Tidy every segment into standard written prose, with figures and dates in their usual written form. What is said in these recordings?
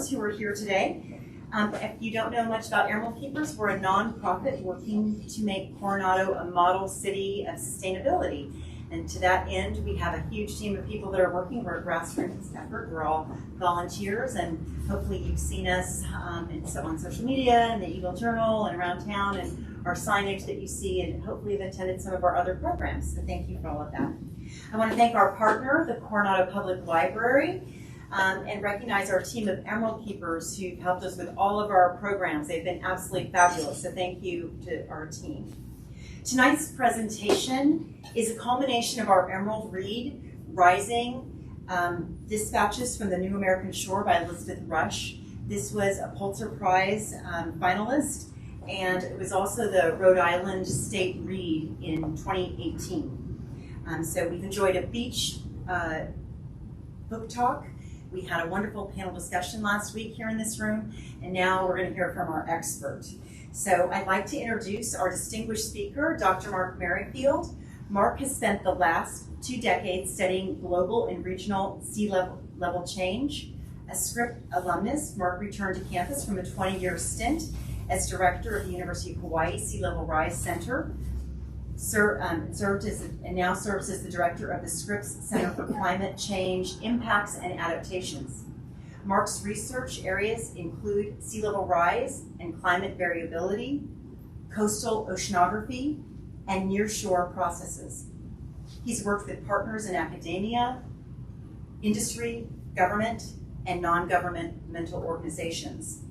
those who are here today. If you don't know much about Emerald Keepers, we're a nonprofit working to make Coronado a model city of sustainability. And to that end, we have a huge team of people that are working. We're a grassroots effort. We're all volunteers, and hopefully you've seen us on social media, and the Eagle Journal, and around town, and our signage that you see, and hopefully you've attended some of our other programs. So thank you for all of that. I want to thank our partner, the Coronado Public Library, and recognize our team of Emerald Keepers who've helped us with all of our programs. They've been absolutely fabulous, so thank you to our team. Tonight's presentation is a culmination of our Emerald Read Rising Dispatches from the New American Shore by Elizabeth Rush. This was a Pulitzer Prize finalist, and it was also the Rhode Island State Read in 2018. So we've enjoyed a beach book talk. We had a wonderful panel discussion last week here in this room, and now we're going to hear from our expert. So I'd like to introduce our distinguished speaker, Dr. Mark Merrifield. Mark has spent the last 2 decades studying global and regional sea level change. A Scripps alumnus, Mark returned to campus from a 20-year stint as director of the University of Hawaii Sea Level Rise Center. Now serves as the director of the Scripps Center for Climate Change Impacts and Adaptations. Mark's research areas include sea level rise and climate variability, coastal oceanography, and nearshore processes. He's worked with partners in academia, industry, government, and non-governmental organizations.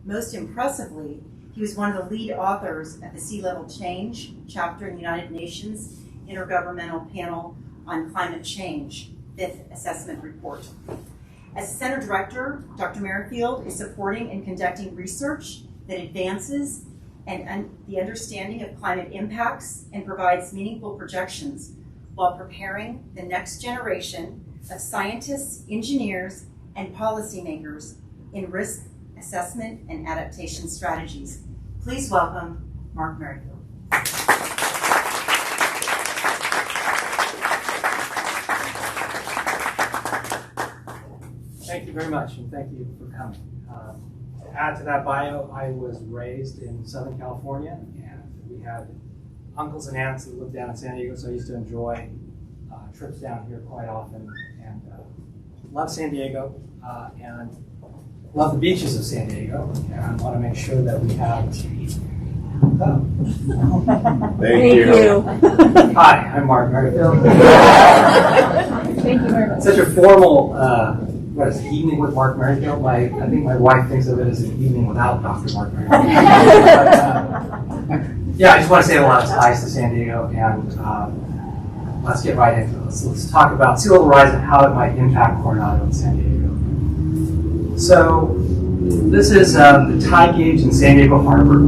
Most impressively, he was one of the lead authors of the Sea Level Change chapter in the United Nations Intergovernmental Panel on Climate Change, 5th Assessment Report. As Center Director, Dr. Merrifield is supporting and conducting research that advances the understanding of climate impacts and provides meaningful projections while preparing the next generation of scientists, engineers, and policymakers in risk assessment and adaptation strategies. Please welcome Mark Merrifield. Thank you very much, and thank you for coming. To add to that bio, I was raised in Southern California, and we had uncles and aunts that lived down in San Diego, so I used to enjoy trips down here quite often, and love San Diego, and love the beaches of San Diego, and I want to make sure that we have... Thank you. Hi, I'm Mark Merrifield. Thank you very much. Such a formal... what is it, evening with Mark Merrifield? I think my wife thinks of it as an evening without Dr. Mark Merrifield. Yeah, I just want to say a lot of ties to San Diego, and let's get right into it. Let's talk about sea level rise and how it might impact Coronado and San Diego. So this is the tide gauge in San Diego Harbor.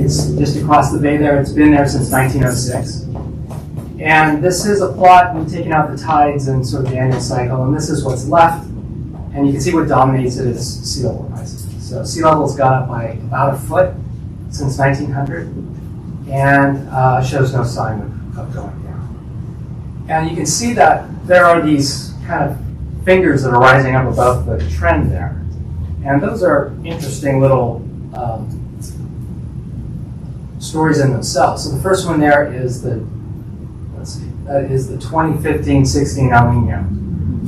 It's just across the bay there. It's been there since 1906. And this is a plot. We've taken out the tides and sort of the annual cycle, and this is what's left. And you can see what dominates it is sea level rise. So sea level has gone up by about a foot since 1900, and shows no sign of going down. And you can see that there are these kind of fingers that are rising up above the trend there. And those are interesting little stories in themselves. So the first one there is that is the 2015-16 El Nino.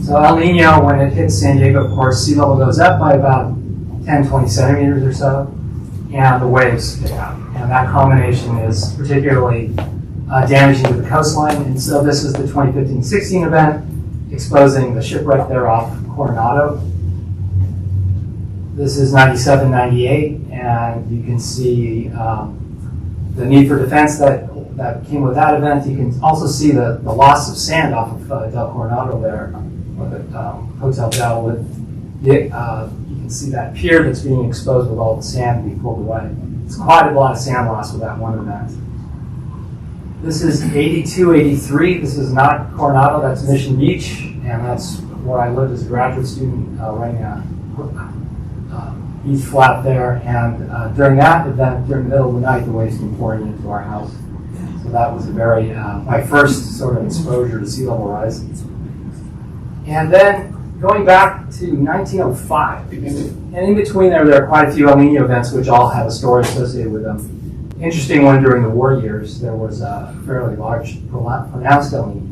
So El Nino, when it hits San Diego, of course, sea level goes up by about 10, 20 centimeters or so, and the waves get out. And that combination is particularly damaging to the coastline. And so this is the 2015-16 event, exposing the shipwreck there off Coronado. This is 97-98, and you can see the need for defense that came with that event. You can also see the loss of sand off of Del Coronado there, or the Hotel Del. You can see that pier that's being exposed with all the sand being pulled away. It's quite a lot of sand loss with that one event. This is 82, 83. This is not Coronado, that's Mission Beach, and that's where I lived as a graduate student, running a beach flat there. And during that event, during the middle of the night, the waves came pouring into our house. So that was a very, my first sort of exposure to sea level rise. And then going back to 1905, and in between there are quite a few El Nino events which all have a story associated with them. Interesting one during the war years, there was a fairly large, pronounced El Nino.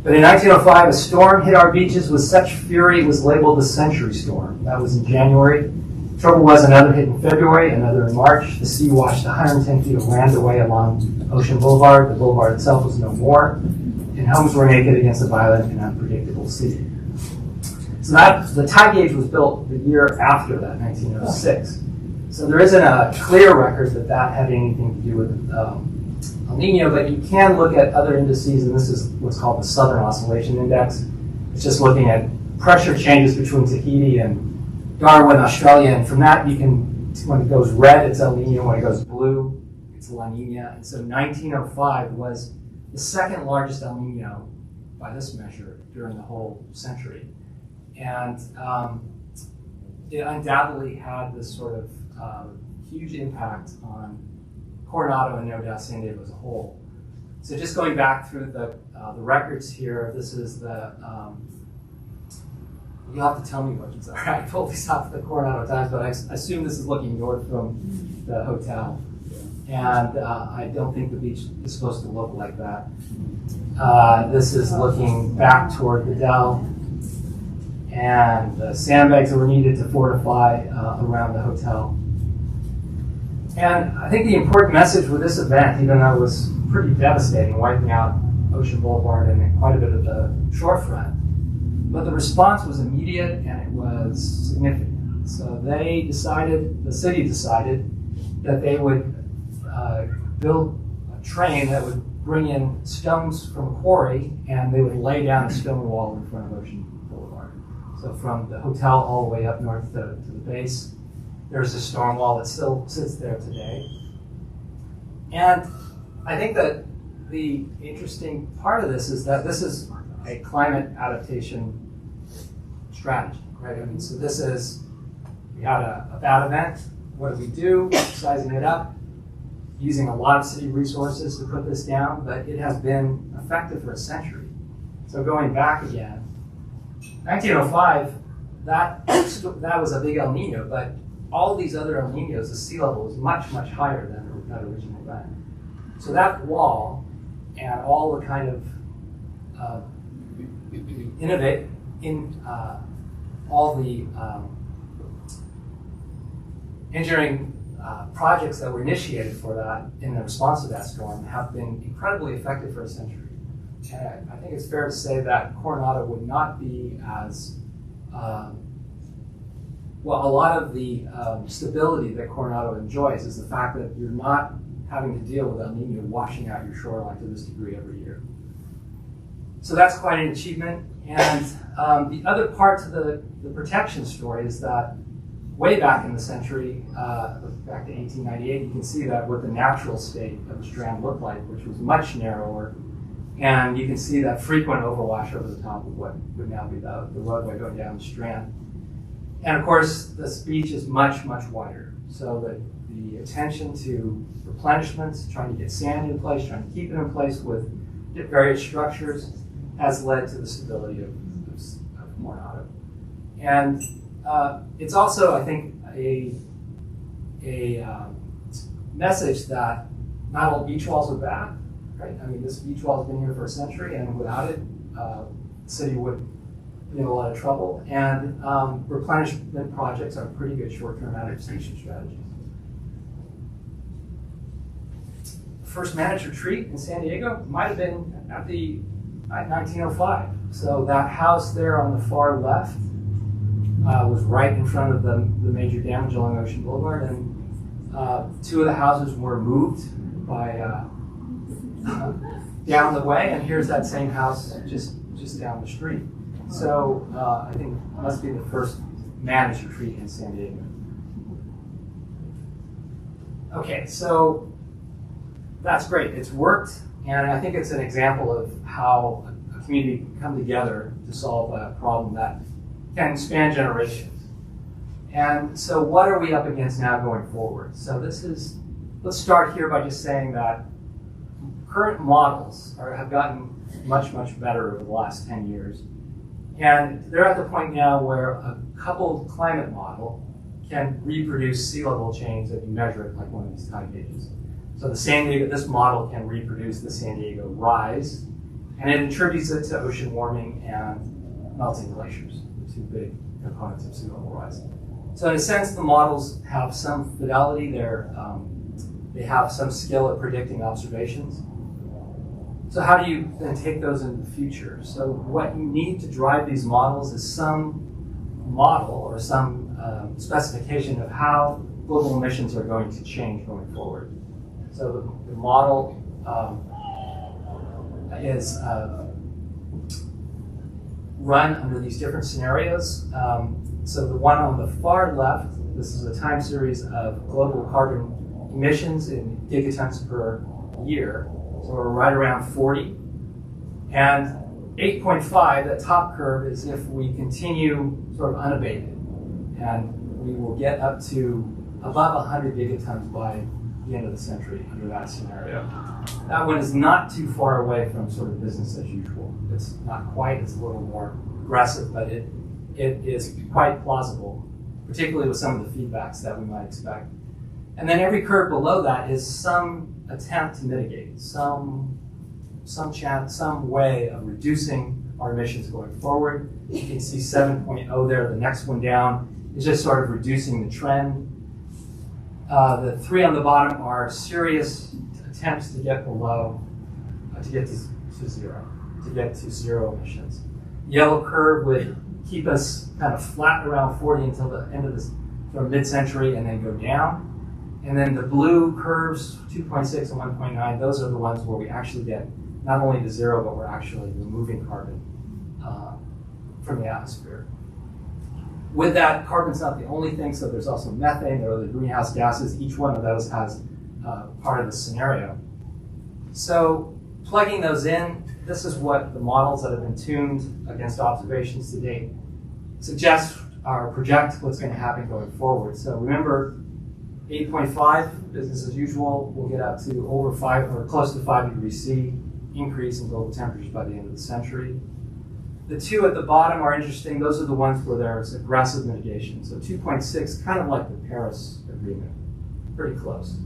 But in 1905, a storm hit our beaches with such fury it was labeled the Century Storm. That was in January. Trouble was another hit in February, another in March. The sea washed 110 feet of land away along Ocean Boulevard. The boulevard itself was no more, and homes were naked against a violent and unpredictable sea. So the tide gauge was built the year after that, 1906. So there isn't a clear record that had anything to do with El Nino, but you can look at other indices, and this is what's called the Southern Oscillation Index. It's just looking at pressure changes between Tahiti and Darwin, Australia, and from that you can, when it goes red, it's El Nino, when it goes blue, it's La Nina. And so 1905 was the second largest El Nino by this measure during the whole century. And it undoubtedly had this sort of huge impact on Coronado and no doubt San Diego as a whole. So just going back through the records here, this is the, you'll have to tell me what these are. I pulled these off the Coronado Times, but I assume this is looking north from the hotel. And I don't think the beach is supposed to look like that. This is looking back toward the Dell. And the sandbags that were needed to fortify around the hotel. And I think the important message with this event, even though it was pretty devastating, wiping out Ocean Boulevard and quite a bit of the shorefront, but the response was immediate and it was significant. So the city decided that they would build a train that would bring in stones from a quarry, and they would lay down a stone wall in front of Ocean Boulevard. So from the hotel all the way up north to the base, there's a stone wall that still sits there today. And I think that the interesting part of this is that this is a climate adaptation strategy, right? I mean, so this is, we had a bad event. What do we do? Sizing it up, using a lot of city resources to put this down, but it has been effective for a century. So going back again, 1905, that was a big El Nino, but all these other El Ninos, the sea level was much, much higher than that original event. So that wall and all the kind of all the engineering projects that were initiated for that in the response to that storm have been incredibly effective for a century. And I think it's fair to say that Coronado would not be as well, a lot of the stability that Coronado enjoys is the fact that you're not having to deal with El Nino washing out your shoreline to this degree every year. So that's quite an achievement. And the other part to the protection story is that way back in the century, back to 1898, you can see that what the natural state of the Strand looked like, which was much narrower. And you can see that frequent overwash over the top of what would now be the roadway going down the Strand. And of course, this beach is much, much wider. So that the attention to replenishments, trying to get sand in place, trying to keep it in place with various structures, has led to the stability of Coronado. And it's also, I think, a message that not all beach walls are bad, right? I mean, this beach wall has been here for a century, and without it, the city would be in a lot of trouble. And replenishment projects are pretty good short-term adaptation strategies. First managed retreat in San Diego might have been at 1905. So that house there on the far left was right in front of the major damage along Ocean Boulevard, and two of the houses were moved by down the way, and here's that same house just down the street. So I think it must be the first managed retreat in San Diego. Okay, so that's great. It's worked, and I think it's an example of how a community can come together to solve a problem that can span generations. And so what are we up against now going forward? So let's start here by just saying that current models have gotten much, much better over the last 10 years. And they're at the point now where a coupled climate model can reproduce sea level change that you measure it like one of these tide gauges. So this model can reproduce the San Diego rise, and it attributes it to ocean warming and melting glaciers, the two big components of sea level rise. So in a sense, the models have some fidelity. They have some skill at predicting observations. So how do you then take those into the future? So what you need to drive these models is some model or some specification of how global emissions are going to change going forward. So the model is run under these different scenarios. So the one on the far left, this is a time series of global carbon emissions in gigatons per year. So we're right around 40. And 8.5, that top curve, is if we continue sort of unabated. And we will get up to above 100 gigatons by the end of the century under that scenario. That one is not too far away from sort of business as usual. It's not quite, it's a little more aggressive, but it is quite plausible, particularly with some of the feedbacks that we might expect. And then every curve below that is some attempt to mitigate, some chance, some way of reducing our emissions going forward. You can see 7.0 there, the next one down is just sort of reducing the trend. The three on the bottom are serious attempts to get below, to get to zero emissions. Yellow curve would keep us kind of flat around 40 until the end of this sort of mid-century and then go down. And then the blue curves, 2.6 and 1.9, those are the ones where we actually get not only to zero, but we're actually removing carbon from the atmosphere. With that, carbon's not the only thing, so there's also methane, there are other greenhouse gases. Each one of those has part of the scenario. So plugging those in, this is what the models that have been tuned against observations to date suggest or project what's going to happen going forward. So remember, 8.5, business as usual, we'll get up to over 5 or close to 5 degrees C increase in global temperatures by the end of the century. The two at the bottom are interesting. Those are the ones where there's aggressive mitigation. So 2.6, kind of like the Paris Agreement, pretty close.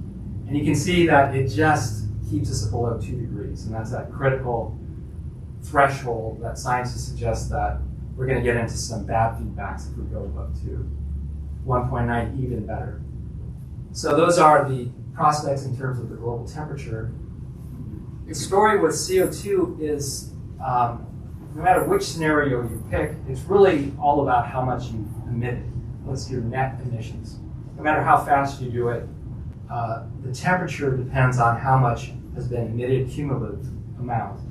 And you can see that it just keeps us below 2 degrees. And that's that critical threshold that scientists suggest that we're going to get into some bad feedbacks if we go above 2. 1.9, even better. So those are the prospects in terms of the global temperature. The story with CO2 is, no matter which scenario you pick, it's really all about how much you've emitted. What's your net emissions? No matter how fast you do it, the temperature depends on how much has been emitted, cumulative amount.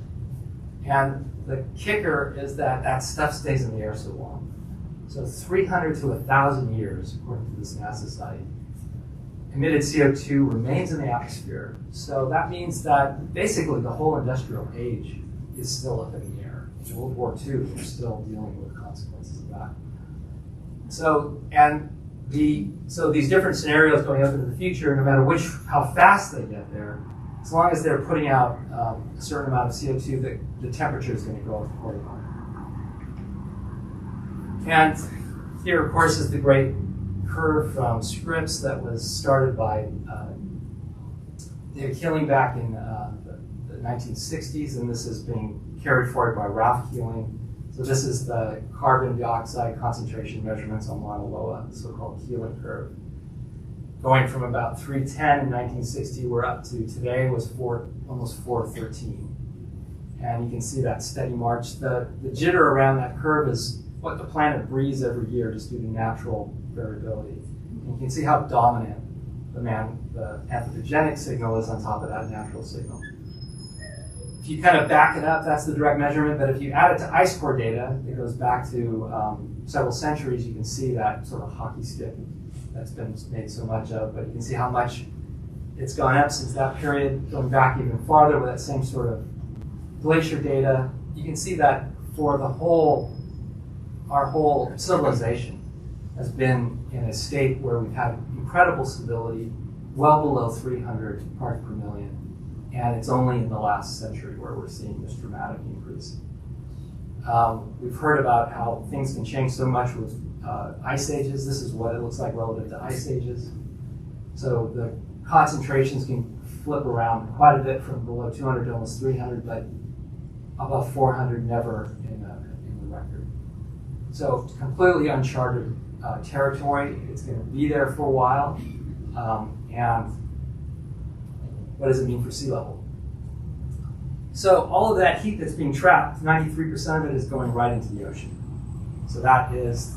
And the kicker is that that stuff stays in the air so long. So 300 to 1,000 years, according to this NASA study, emitted CO2 remains in the atmosphere. So that means that basically the whole industrial age is still up in the air. In World War II, we're still dealing with the consequences of that. So these different scenarios going up into the future, no matter how fast they get there, as long as they're putting out a certain amount of CO2, the temperature is going to go up accordingly. And here, of course, is the great curve from Scripps that was started by David Keeling back in the 1960s, and this is being carried forward by Ralph Keeling. So this is the carbon dioxide concentration measurements on Mauna Loa, the so-called Keeling curve. Going from about 310 in 1960, we're up to today was almost 413. And you can see that steady march. The jitter around that curve is what the planet breathes every year just due to natural variability. And you can see how dominant the anthropogenic signal is on top of that natural signal. If you kind of back it up, that's the direct measurement, but if you add it to ice core data, it goes back to several centuries, you can see that sort of hockey stick that's been made so much of, but you can see how much it's gone up since that period, going back even farther with that same sort of glacier data. You can see that for our whole civilization has been in a state where we've had incredible stability, well below 300 parts per million, and it's only in the last century where we're seeing this dramatic increase. We've heard about how things can change so much with ice ages. This is what it looks like relative to ice ages. So the concentrations can flip around quite a bit from below 200 to almost 300, but above 400 never in the record. So completely uncharted territory. It's going to be there for a while. And what does it mean for sea level? So all of that heat that's being trapped, 93% of it is going right into the ocean. So that is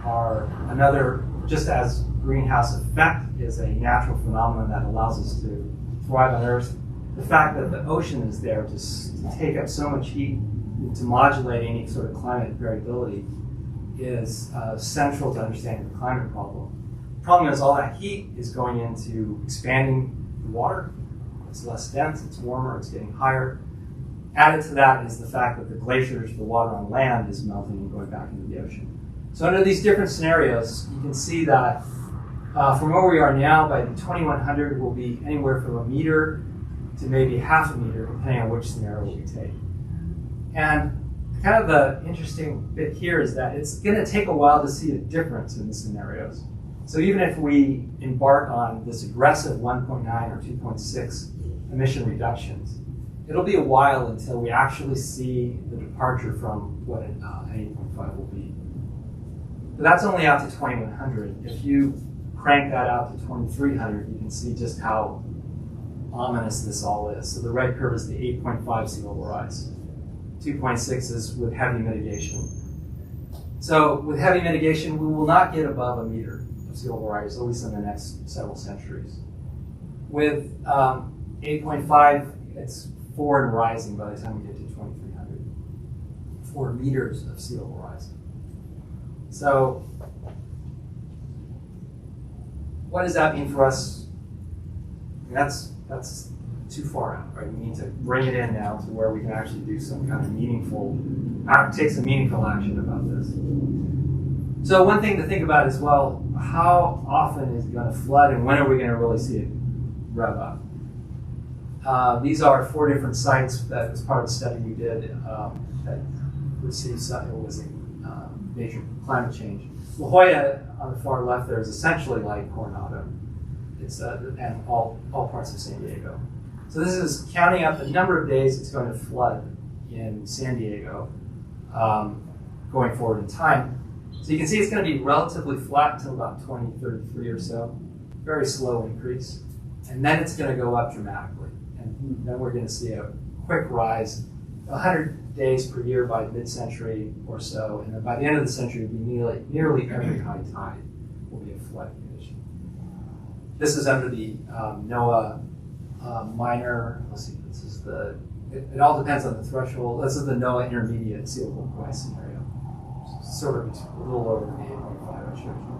another, just as greenhouse effect is a natural phenomenon that allows us to thrive on Earth, the fact that the ocean is there to take up so much heat to modulate any sort of climate variability is central to understanding the climate problem. The problem is all that heat is going into expanding the water. It's less dense, it's warmer, it's getting higher. Added to that is the fact that the glaciers, the water on land, is melting and going back into the ocean. So under these different scenarios, you can see that from where we are now, by 2100, we'll be anywhere from 1 meter to maybe half a meter, depending on which scenario we take. And kind of the interesting bit here is that it's going to take a while to see a difference in the scenarios. So even if we embark on this aggressive 1.9 or 2.6 emission reductions, it'll be a while until we actually see the departure from what an 8.5 will be. But that's only out to 2100. If you crank that out to 2300, you can see just how ominous this all is. So the red curve is the 8.5 sea level rise. 2.6 is with heavy mitigation. So with heavy mitigation, we will not get above 1 meter of sea level rise, at least in the next several centuries. With 8.5, it's 4 and rising by the time we get to 2300. 4 meters of sea level rise. So what does that mean for us? I mean, that's too far out, right? We need to bring it in now to where we can actually do some kind of take some meaningful action about this. So one thing to think about is, well, how often is it going to flood and when are we going to really see it rev up? These are 4 different sites that was part of the study we did that received something that was a major climate change. La Jolla on the far left there is essentially like Coronado. It's and all parts of San Diego. So this is counting up the number of days it's going to flood in San Diego going forward in time. So you can see it's going to be relatively flat until about 2033 or so. Very slow increase. And then it's going to go up dramatically. And then we're going to see a quick rise, 100 days per year by mid-century or so. And then by the end of the century, it'll be nearly every high tide will be a flood condition. This is under the NOAA minor, let's see, this is it all depends on the threshold. This is the NOAA intermediate sea level rise scenario. Sort of a little over the 8.5 I showed you.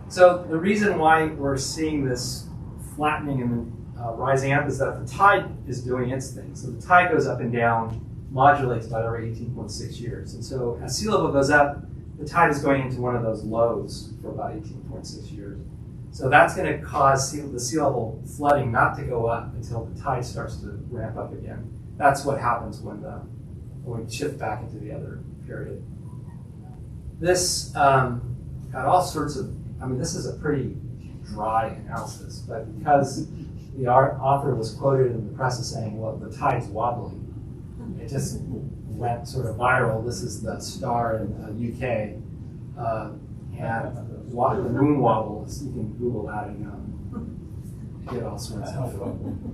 So the reason why we're seeing this flattening and rising up is that the tide is doing its thing. So the tide goes up and down, modulates about every 18.6 years. And so as sea level goes up, the tide is going into one of those lows for about 18.6 years. So that's going to cause the sea level flooding not to go up until the tide starts to ramp up again. That's what happens when we shift back into the other period. This got all sorts of, this is a pretty dry analysis, but because the author was quoted in the press as saying, well, the tide's wobbling, it just went sort of viral. This is the Star in the UK. And the moon wobbles, you can Google that and get all sorts of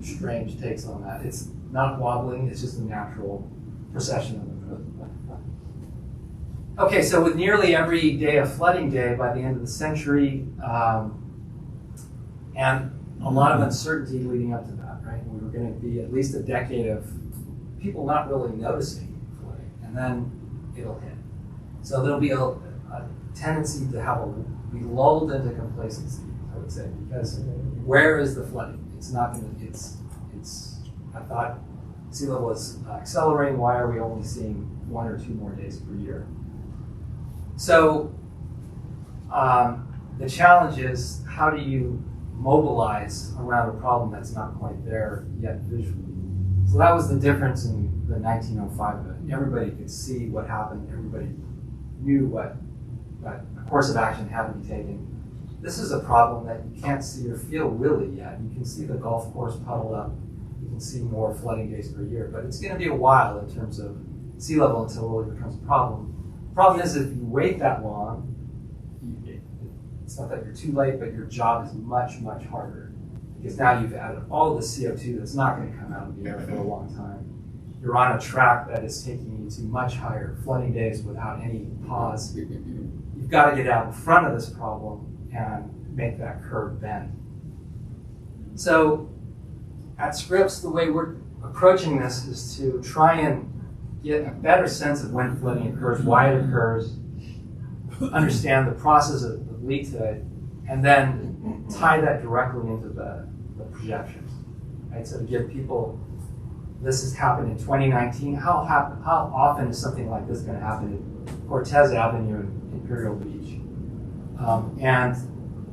strange takes on that. It's not wobbling, it's just a natural precession of the moon. Okay, so with nearly every day a flooding day by the end of the century, and a lot of uncertainty leading up to that, right? We were going to be at least a decade of people not really noticing flooding, and then it'll hit. So there'll be a tendency to be lulled into complacency, I would say, because where is the flooding? It's not going to, I thought sea level is accelerating. Why are we only seeing 1 or 2 more days per year? So the challenge is, how do you mobilize around a problem that's not quite there yet visually? So that was the difference in the 1905 event. Everybody could see what happened. Everybody knew what a course of action had to be taken. This is a problem that you can't see or feel really yet. You can see the golf course puddled up. You can see more flooding days per year, but it's going to be a while in terms of sea level until it really becomes a problem. The problem is if you wait that long, it's not that you're too late, but your job is much, much harder. Because now you've added all of the CO2 that's not going to come out of the air for a long time. You're on a track that is taking you to much higher flooding days without any pause. You've got to get out in front of this problem and make that curve bend. So at Scripps, the way we're approaching this is to try and get a better sense of when flooding occurs, why it occurs, understand the process that lead to it, and then tie that directly into the projections. Right? So to give people, this has happened in 2019, how often is something like this going to happen in Cortez Avenue in Imperial Beach? And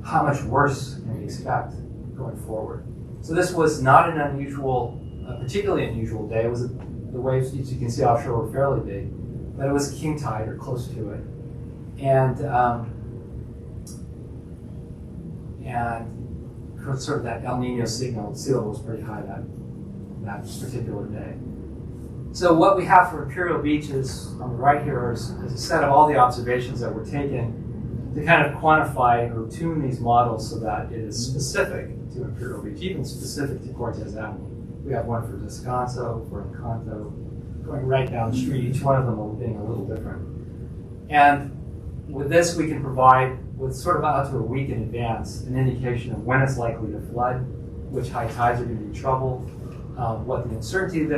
how much worse can we expect going forward? So this was not an unusual, particularly unusual day. It was the waves, as you can see offshore, were fairly big, but it was king tide or close to it. And sort of that El Nino signal, sea level was pretty high that particular day. So what we have for Imperial Beach is, on the right here, is a set of all the observations that were taken to kind of quantify or tune these models so that it is specific to Imperial Beach, even specific to Cortez Avenue. We have one for Descanso, for Encanto, going right down the street, each one of them will being a little different. And with this, we can provide, with sort of out to a week in advance, an indication of when it's likely to flood, which high tides are going to be trouble, what the uncertainty of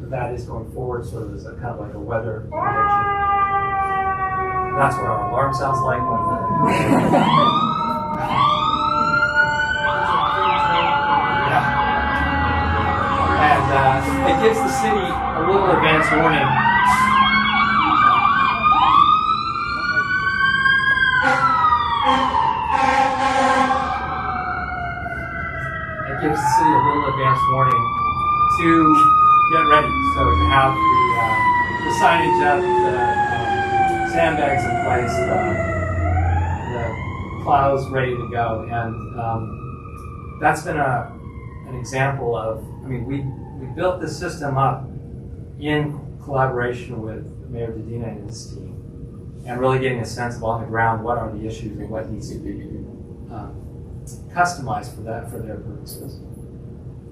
that is going forward, sort of as a kind of like a weather prediction. That's what our alarm sounds like. And it gives the city a little advance warning. It gives the city a little advance warning to get ready. So to have the signage up, the sandbags in place, the plows ready to go, and that's been an example of. I mean, we built this system up in collaboration with Mayor Dedina and his team, and really getting a sense of on the ground what are the issues and what needs to be customized for their purposes.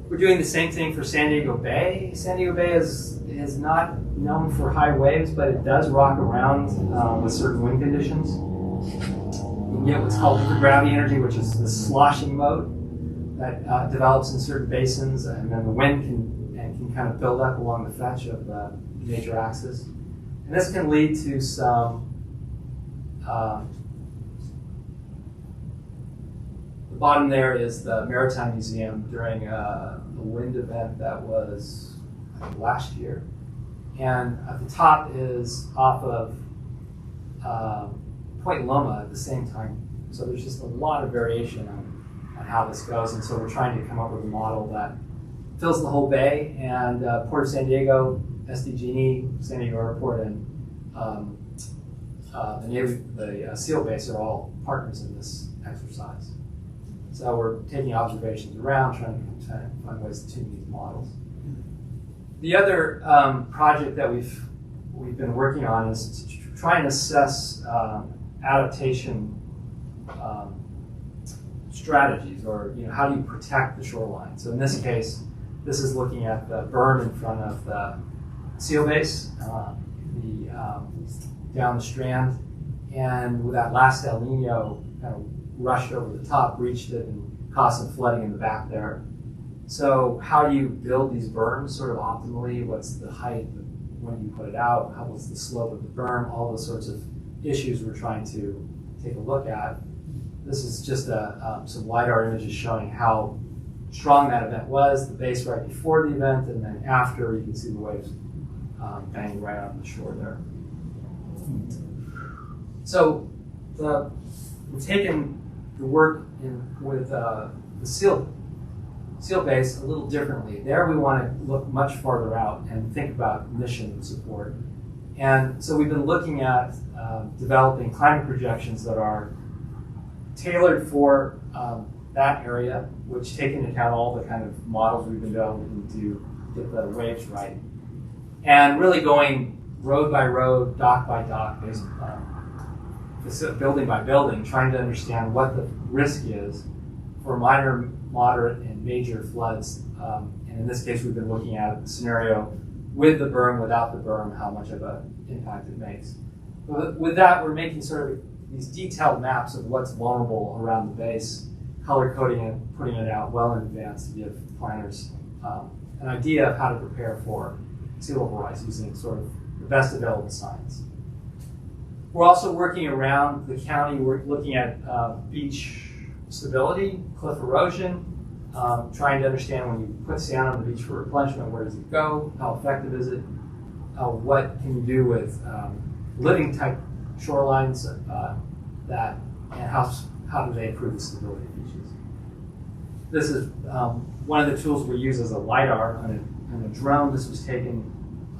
We're doing the same thing for San Diego Bay. San Diego Bay is not known for high waves, but it does rock around with certain wind conditions. You can get what's called microgravity energy, which is the sloshing mode that develops in certain basins, and then the wind can kind of build up along the fetch of the major axis. And this can lead to some the bottom there is the Maritime Museum during a wind event that was, I think, last year. And at the top is off of Point Loma at the same time. So there's just a lot of variation on how this goes. And so we're trying to come up with a model that fills the whole bay. And Port of San Diego, SDG&E, San Diego Airport, and the SEAL base are all partners in this exercise. So we're taking observations around, trying to find ways to tune these models. The other project that we've been working on is to try and assess adaptation strategies, or how do you protect the shoreline? So in this case, this is looking at the berm in front of the SEAL base, down the strand, and with that last El Nino kind of rushed over the top, reached it, and caused some flooding in the back there. So how do you build these berms sort of optimally? What's the height when you put it out? What's the slope of the berm? All those sorts of issues we're trying to take a look at. This is just some LiDAR images showing how strong that event was, the base right before the event, and then after you can see the waves banging right on the shore there. So we've taken the work with the SEAL Seal Base a little differently. There we want to look much farther out and think about mission support. And so we've been looking at developing climate projections that are tailored for that area, which take into account all the kind of models we've been developing to get the waves right. And really going road by road, dock by dock, building by building, trying to understand what the risk is for minor, moderate, and major floods. And in this case, we've been looking at the scenario with the berm, without the berm, how much of an impact it makes. But with that, we're making sort of these detailed maps of what's vulnerable around the base, color coding it, putting it out well in advance to give planners an idea of how to prepare for sea level rise using sort of the best available science. We're also working around the county. We're looking at beach stability, cliff erosion, trying to understand when you put sand on the beach for replenishment, where does it go? How effective is it? What can you do with living type shorelines and how do they improve the stability of beaches? This is one of the tools we use as a LiDAR on a drone. This was taken,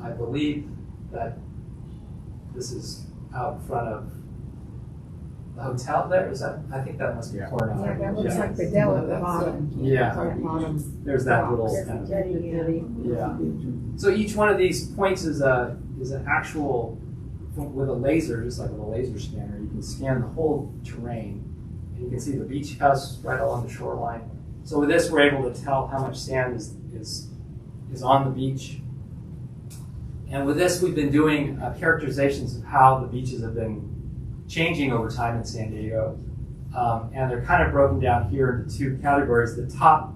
I believe that this is out in front of the hotel there. Is that? I think that must be Coronado. Yeah, that looks like the dell at the bottom. Yeah. There's that little kind of, yeah. So each one of these points is an actual, with a laser, just like with a laser scanner, you can scan the whole terrain. And you can see the beach house right along the shoreline. So with this, we're able to tell how much sand is on the beach. And with this, we've been doing characterizations of how the beaches have been changing over time in San Diego. And they're kind of broken down here into two categories. The top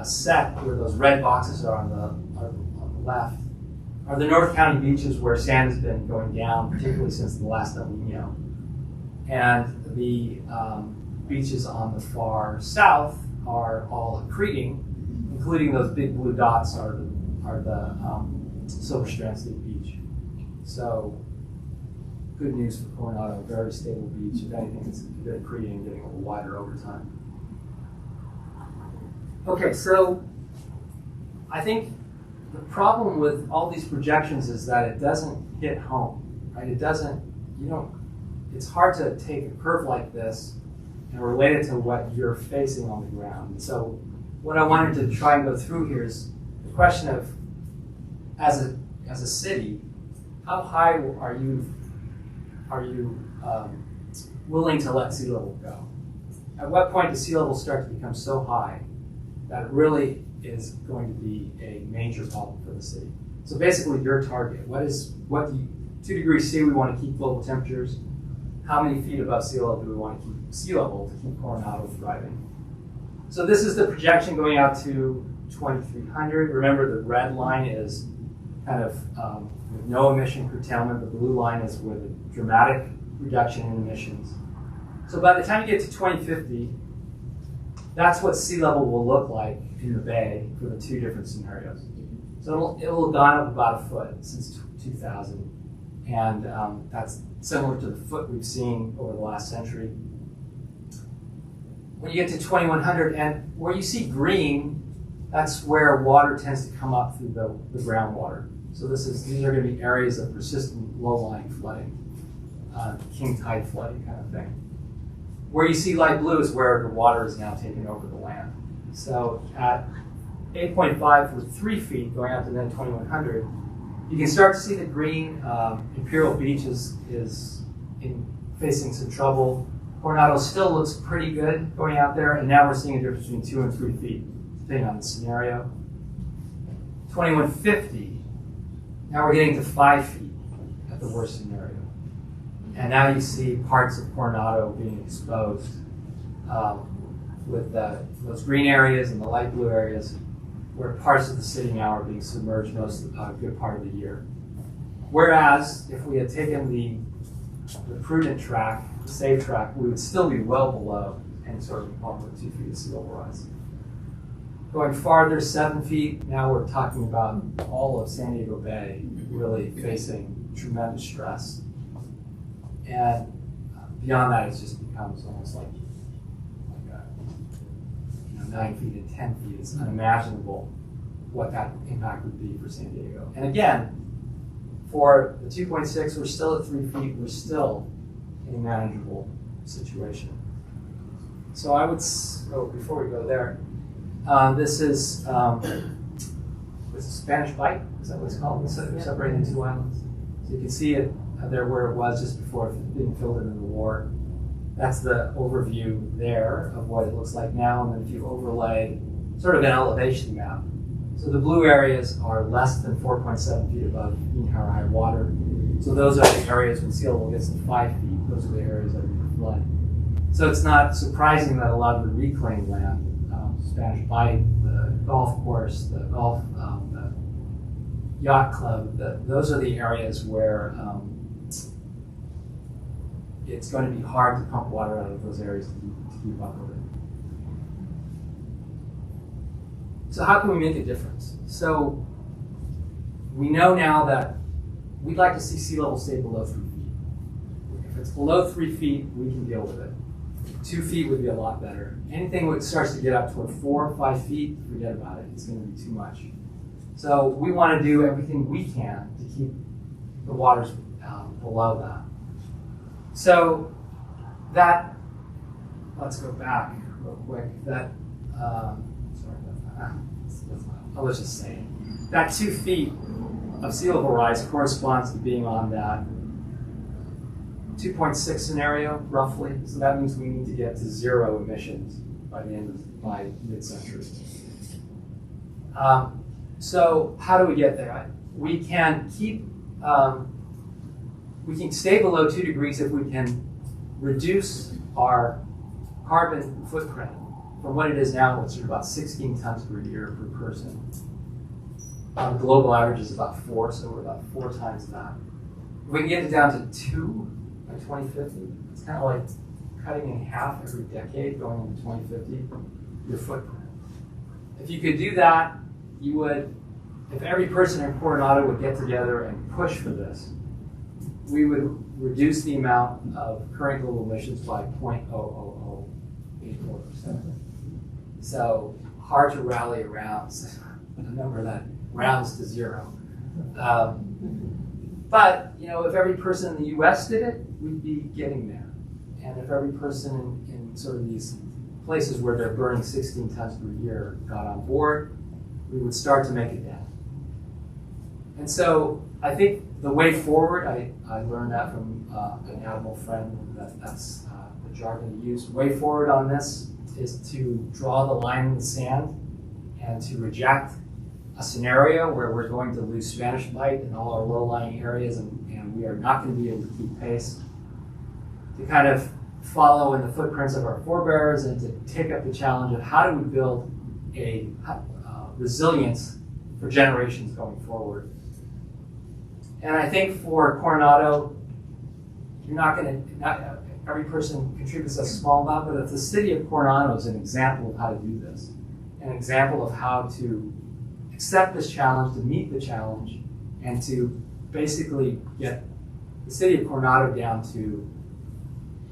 set, where those red boxes are on the left, are the North County beaches where sand has been going down, particularly since the last El Nino. And the beaches on the far south are all accreting, including those big blue dots are the Silver Strand State Beach. So good news for Coronado, very stable beach. If anything, it's been accreting and getting a little wider over time. Okay, so I think the problem with all these projections is that it doesn't hit home, right? It's hard to take a curve like this and relate it to what you're facing on the ground. So what I wanted to try and go through here is the question of, as a city, how high are you willing to let sea level go? At what point does sea level start to become so high that it really is going to be a major problem for the city? So basically, your target. 2 degrees C, we want to keep global temperatures. How many feet above sea level do we want to keep sea level to keep Coronado thriving? So this is the projection going out to 2300. Remember, the red line is kind of with no emission curtailment. The blue line is with a dramatic reduction in emissions. So by the time you get to 2050, that's what sea level will look like in the bay for the two different scenarios. So it will have gone up about a foot since 2000. And that's similar to the foot we've seen over the last century. When you get to 2100, and where you see green, that's where water tends to come up through the groundwater. So these are going to be areas of persistent low-lying flooding, king tide flooding kind of thing. Where you see light blue is where the water is now taking over the land. So at 8.5 for 3 feet, going out to then 2100, you can start to see the green. Imperial Beach is facing some trouble. Coronado still looks pretty good going out there, and now we're seeing a difference between 2 and 3 feet, depending on the scenario. 2150, now we're getting to 5 feet at the worst scenario. And now you see parts of Coronado being exposed with those green areas and the light blue areas, where parts of the city now are being submerged a good part of the year. Whereas if we had taken the prudent track, the safe track, we would still be well below any sort of problem with 2 feet of sea level rise. Going farther, 7 feet, now we're talking about all of San Diego Bay really facing tremendous stress. And beyond that, it just becomes almost like 9 feet and 10 feet. It's unimaginable what that impact would be for San Diego. And again, for the 2.6, we're still at 3 feet. We're still in a manageable situation. So I would, before we go there, this is Spanish Bight. Is that what it's called? It's separating the two islands. So you can see it there where it was just before it being filled in the war. That's the overview there of what it looks like now. And then if you overlay sort of an elevation map. So the blue areas are less than 4.7 feet above mean high water. So those are the areas when sea level gets to 5 feet. Those are the areas that are going to flood. So it's not surprising that a lot of the reclaimed land, Spanish Bight, the golf course, the golf, the yacht club, those are the areas where it's going to be hard to pump water out of those areas to keep up with it. So how can we make a difference? So we know now that we'd like to see sea level stay below 3 feet. If it's below 3 feet, we can deal with it. 2 feet would be a lot better. Anything that starts to get up toward 4 or 5 feet, forget about it. It's going to be too much. So we want to do everything we can to keep the waters below that. So that, let's go back real quick. That, sorry about that. Let's just say that 2 feet of sea level rise corresponds to being on that 2.6 scenario, roughly. So that means we need to get to 0 emissions by mid-century. So how do we get there? We can stay below 2 degrees if we can reduce our carbon footprint from what it is now, which is about 16 tons per year per person. The global average is about 4, so we're about 4 times that. If we can get it down to 2 by 2050, it's kind of like cutting in half every decade going into 2050, your footprint. If you could do that, you would, if every person in Coronado would get together and push for this, we would reduce the amount of current global emissions by 0.00084%. So hard to rally around a number that rounds to 0. But if every person in the U.S. did it, we'd be getting there. And if every person in sort of these places where they're burning 16 tons per year got on board, we would start to make a dent. And so I think the way forward, I learned that from an animal friend, that's the jargon to use. Way forward on this is to draw the line in the sand and to reject a scenario where we're going to lose Spanish Bight in all our low-lying areas and we are not going to be able to keep pace. To kind of follow in the footprints of our forebears and to take up the challenge of how do we build a resilience for generations going forward. And I think for Coronado, every person contributes a small amount, but if the city of Coronado is an example of how to do this, an example of how to accept this challenge, to meet the challenge, and to basically get the city of Coronado down to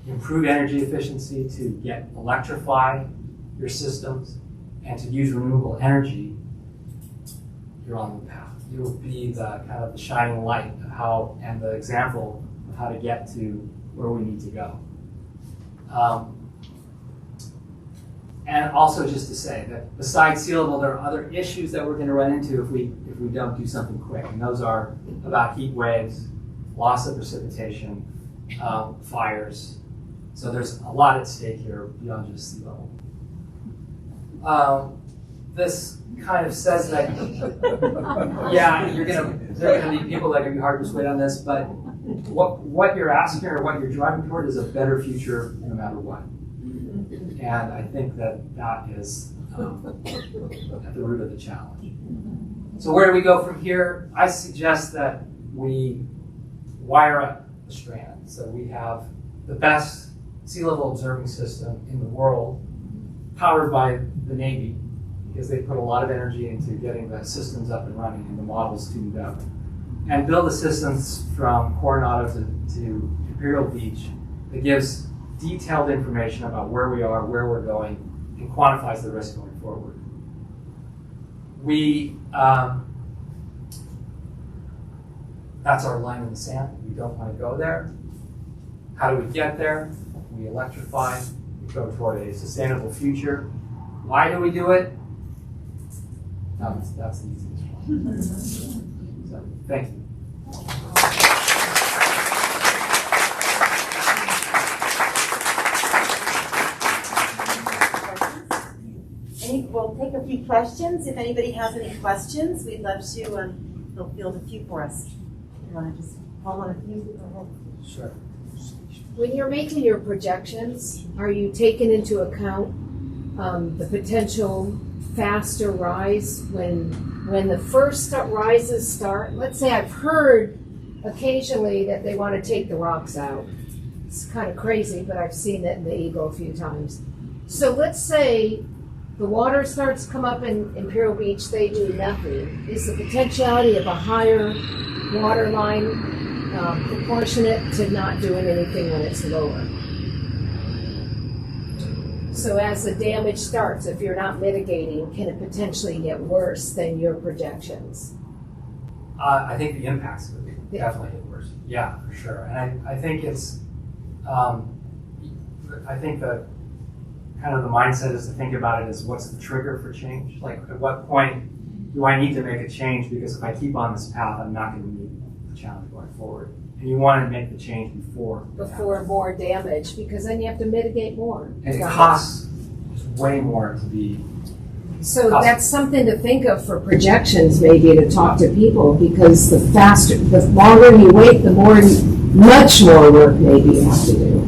improve energy efficiency, to electrify your systems, and to use renewable energy, you're on the path. You'll be the kind of the shining light of how, and the example of how to get to where we need to go. And also just to say that besides sea level, there are other issues that we're going to run into if we don't do something quick. And those are about heat waves, loss of precipitation, fires. So there's a lot at stake here beyond just sea level. This kind of says that, yeah, there are going to be people that are going to be hard to persuade on this, but what you're asking or what you're driving toward is a better future no matter what. And I think that is at the root of the challenge. So where do we go from here? I suggest that we wire up the strand. So we have the best sea level observing system in the world, powered by the Navy, because they put a lot of energy into getting the systems up and running and the models tuned up. And build the systems from Coronado to Imperial Beach that gives detailed information about where we are, where we're going, and quantifies the risk going forward. That's our line in the sand. We don't want to go there. How do we get there? We electrify. We go toward a sustainable future. Why do we do it? That's the easiest one. So, thank you. We'll take a few questions. If anybody has any questions, we'd love to field a few for us. You want to just call on a few? Sure. When you're making your projections, are you taking into account the potential faster rise when the first rises start? Let's say I've heard occasionally that they want to take the rocks out. It's kind of crazy, but I've seen it in the Eagle a few times. So let's say the water starts to come up in Imperial Beach, they do nothing. Is the potentiality of a higher water line proportionate to not doing anything when it's lower? So as the damage starts, if you're not mitigating, can it potentially get worse than your projections? I think the impacts would definitely get worse. Yeah, for sure. And I think it's, I think that kind of the mindset is to think about it as what's the trigger for change? Like at what point do I need to make a change? Because if I keep on this path, I'm not going to meet the challenge going forward. And you want to make the change before More damage, because then you have to mitigate more. And it costs way more to be. So that's something to think of for projections, maybe, to talk to people, because the longer you wait, the much more work maybe you have to do.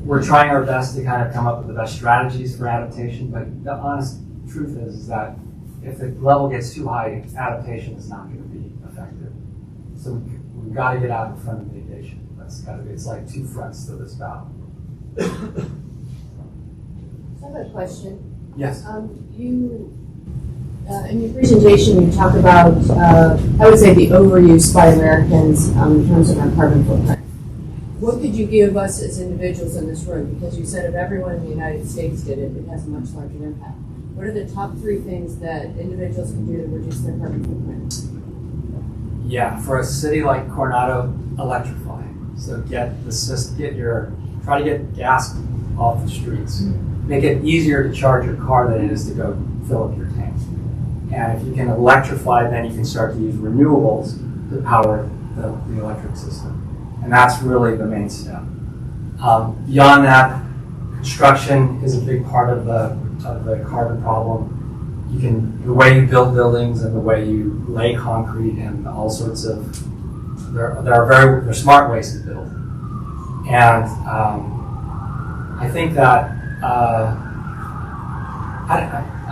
We're trying our best to kind of come up with the best strategies for adaptation, but the honest truth is that if the level gets too high, adaptation is not going to be effective. So we've got to get out in front of mitigation. It's like two fronts to this battle. I have a question. Yes. In your presentation, you talk about, I would say, the overuse by Americans in terms of our carbon footprint. What could you give us as individuals in this room? Because you said if everyone in the United States did it, it has a much larger impact. What are the top 3 things that individuals can do to reduce their carbon footprint? Yeah, for a city like Coronado, electrify. So try to get gas off the streets. Make it easier to charge your car than it is to go fill up your tank. And if you can electrify, then you can start to use renewables to power the electric system. And that's really the main step. Beyond that, construction is a big part of the carbon problem. The way you build buildings and the way you lay concrete and all sorts of, they're smart ways to build. And I think that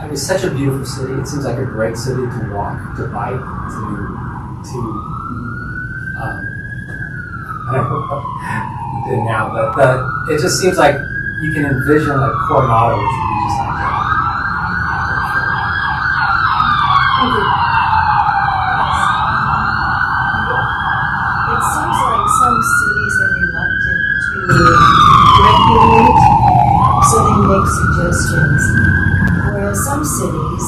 it was such a beautiful city. It seems like a great city to walk, to bike, I don't know what you did now, but it just seems like you can envision like Coronado, which would be just like that. It seems like some cities are reluctant to regulate, so they make suggestions. Whereas some cities,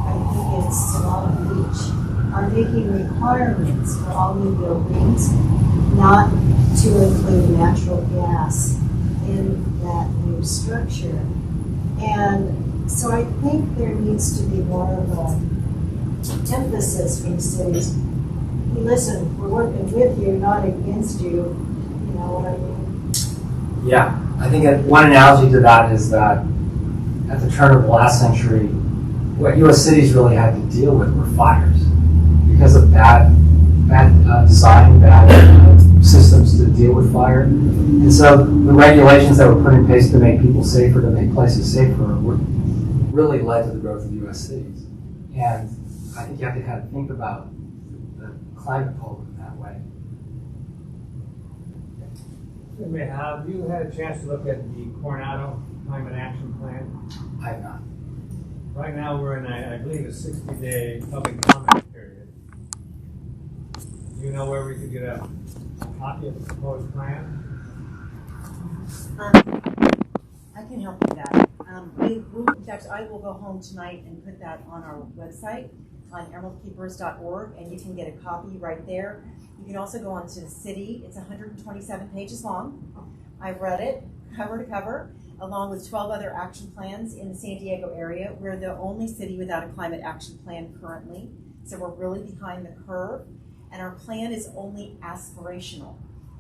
I think it's Solana Beach, are making requirements for all new buildings not to include natural gas in that new structure. And so I think there needs to be more of an emphasis from cities. Hey, listen, we're working with you, not against you. You know what I mean? Yeah, I think one analogy to that is that at the turn of the last century, what U.S. cities really had to deal with were fires because of bad design, bad systems to deal with fire. And so the regulations that were put in place to make people safer, to make places safer, really led to the growth of U.S. cities. And I think you have to kind of think about the climate problem in that way. Have you had a chance to look at the Coronado Climate Action Plan? I have not. Right now we're in, I believe, a 60-day public comment period. Do you know where we could get a copy of the proposed plan? I can help you with that. In fact, I will go home tonight and put that on our website on emeraldkeepers.org, and you can get a copy right there. You can also go on to the city. It's 127 pages long. I've read it cover to cover, along with 12 other action plans in the San Diego area. We're the only city without a climate action plan currently, so we're really behind the curve, and our plan is only aspirational.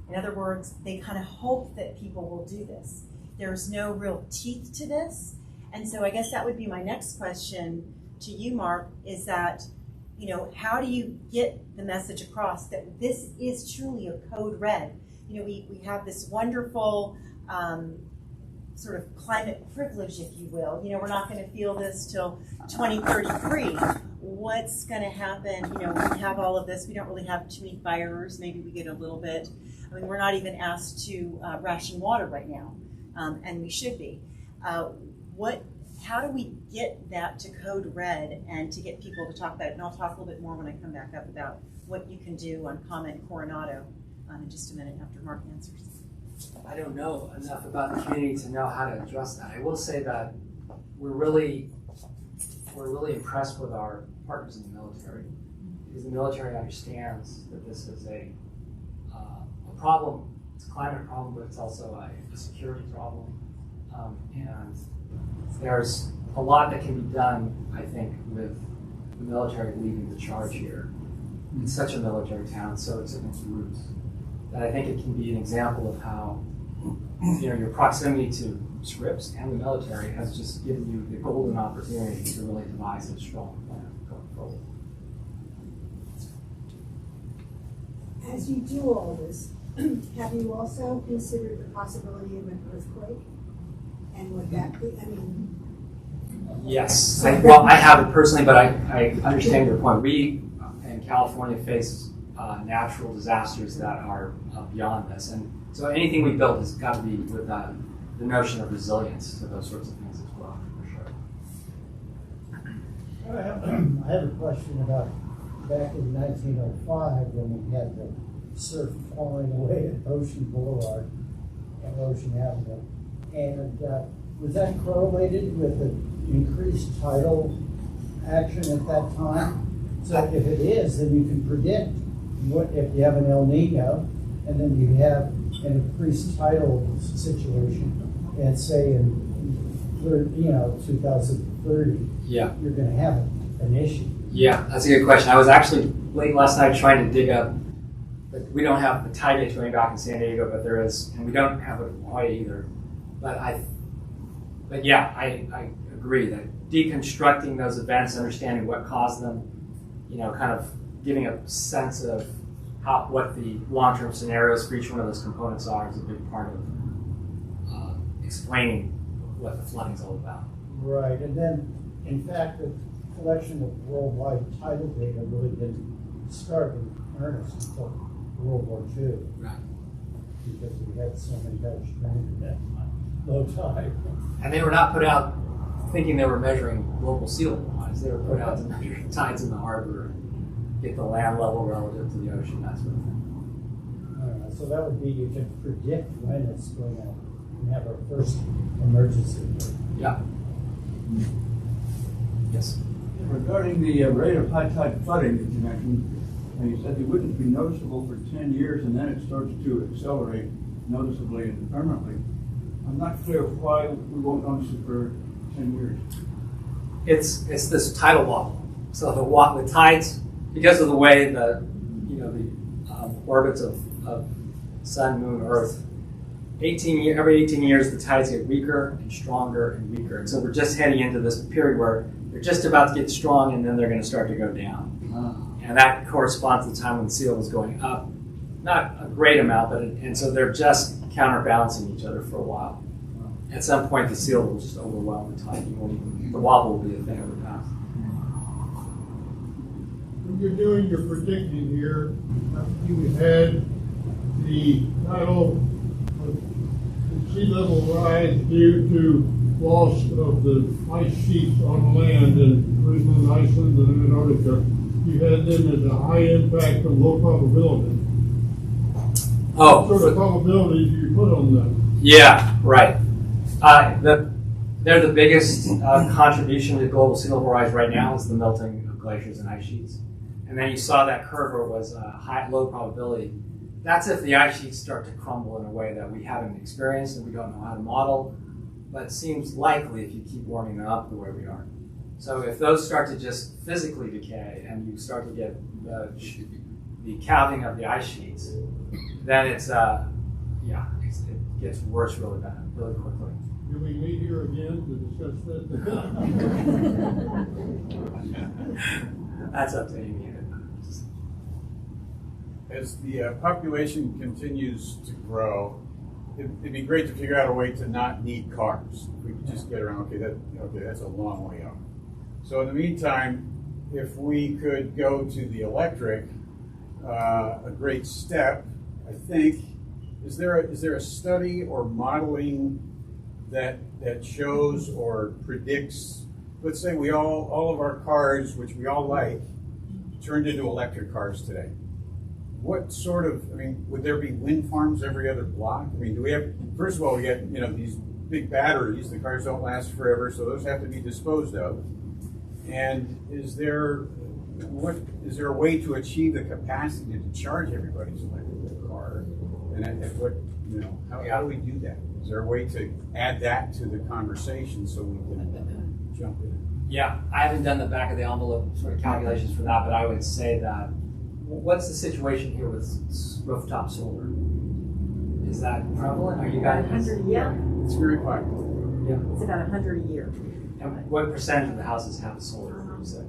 In other words, they kind of hope that people will do this. There's no real teeth to this, and so I guess that would be my next question to you, Mark, is that, how do you get the message across that this is truly a code red? We have this wonderful sort of climate privilege, if you will. We're not going to feel this till 2033. What's going to happen? We have all of this. We don't really have too many fires. Maybe we get a little bit. I mean, we're not even asked to ration water right now, and we should be. How do we get that to code red and to get people to talk about it? And I'll talk a little bit more when I come back up about what you can do on Comment Coronado in just a minute after Mark answers. I don't know enough about the community to know how to address that. I will say that we're really impressed with our partners in the military, because the military understands that this is a problem. It's a climate problem, but it's also a security problem, and there's a lot that can be done, I think, with the military leading the charge here in such a military town, so it's in its roots. That I think it can be an example of how, your proximity to Scripps and the military has just given you the golden opportunity to really devise a strong plan going forward. As you do all this, have you also considered the possibility of an earthquake? And would that be, Yes. I haven't personally, but I understand your point. We in California face natural disasters that are beyond this. And so anything we build has got to be with the notion of resilience to those sorts of things as well, for sure. I have a question about back in 1905 when we had the surf falling away at Ocean Boulevard and Ocean Avenue. And was that correlated with the increased tidal action at that time? So if it is, then you can predict what if you have an El Nino and then you have an increased tidal situation, and say in 2030, Yeah. you're going to have an issue. Yeah, that's a good question. I was actually late last night trying to dig up. We don't have the tide gauge going back in San Diego, but there is, and we don't have it in Hawaii either. But I agree that deconstructing those events, understanding what caused them, kind of giving a sense of what the long-term scenarios for each one of those components are is a big part of explaining what the flooding is all about. Right, and then, in fact, the collection of worldwide tidal data really didn't start in earnest until World War II. Right. Because we had so many Dutch stranded at low tide. And they were not put out thinking they were measuring global sea level rise. They were put out to measure tides in the harbor and get the land level relative to the ocean, that sort of thing. So that would be, you can predict when it's going to have our first emergency. Yeah. Yes. Regarding the rate of high tide flooding that you mentioned, you said it wouldn't be noticeable for 10 years and then it starts to accelerate noticeably and permanently. I'm not clear why we won't notice it for 10 years. It's this tidal wobble. So the tides, because of the way the orbits of Sun, Moon, Earth, every 18 years the tides get weaker and stronger and weaker. And so we're just heading into this period where they're just about to get strong and then they're going to start to go down. And that corresponds to the time when the sea level is going up. Not a great amount, and so they're just counterbalancing each other for a while. At some point, the sea level will just overwhelm the tide. The wobble will be a thing of the past. When you're doing your predicting here, you had the tidal sea level rise due to loss of the ice sheets on land in Greenland, Iceland, and Antarctica. You had them as a high impact and low probability. What sort of probability do you put on that? Yeah, right. They're the biggest contribution to global sea level rise right now is the melting of glaciers and ice sheets. And then you saw that curve where it was low probability. That's if the ice sheets start to crumble in a way that we haven't experienced and we don't know how to model, but it seems likely if you keep warming them up the way we are. So if those start to just physically decay and you start to get the calving of the ice sheets, then it gets worse really bad, really quickly. Can we meet here again to discuss that? That's up to Amy. As the population continues to grow, it'd be great to figure out a way to not need cars. If we could just get around, that's a long way out. So in the meantime, if we could go to the electric, a great step, I think. Is there a study or modeling that shows or predicts? Let's say all of our cars, which we all like, turned into electric cars today. What sort of, would there be wind farms every other block? Do we have, first of all, we get, these big batteries, the cars don't last forever, so those have to be disposed of. And is there a way to achieve the capacity to charge everybody's electric car? And at what, how do we do that? Is there a way to add that to the conversation so we can jump in? Yeah, I haven't done the back of the envelope sort of calculations for that, but I would say that what's the situation here with rooftop solar? Is that prevalent? Are you guys? 100 a year. It's very popular. Yeah. It's about 100 a year. And what percentage of the houses have solar? Would you say?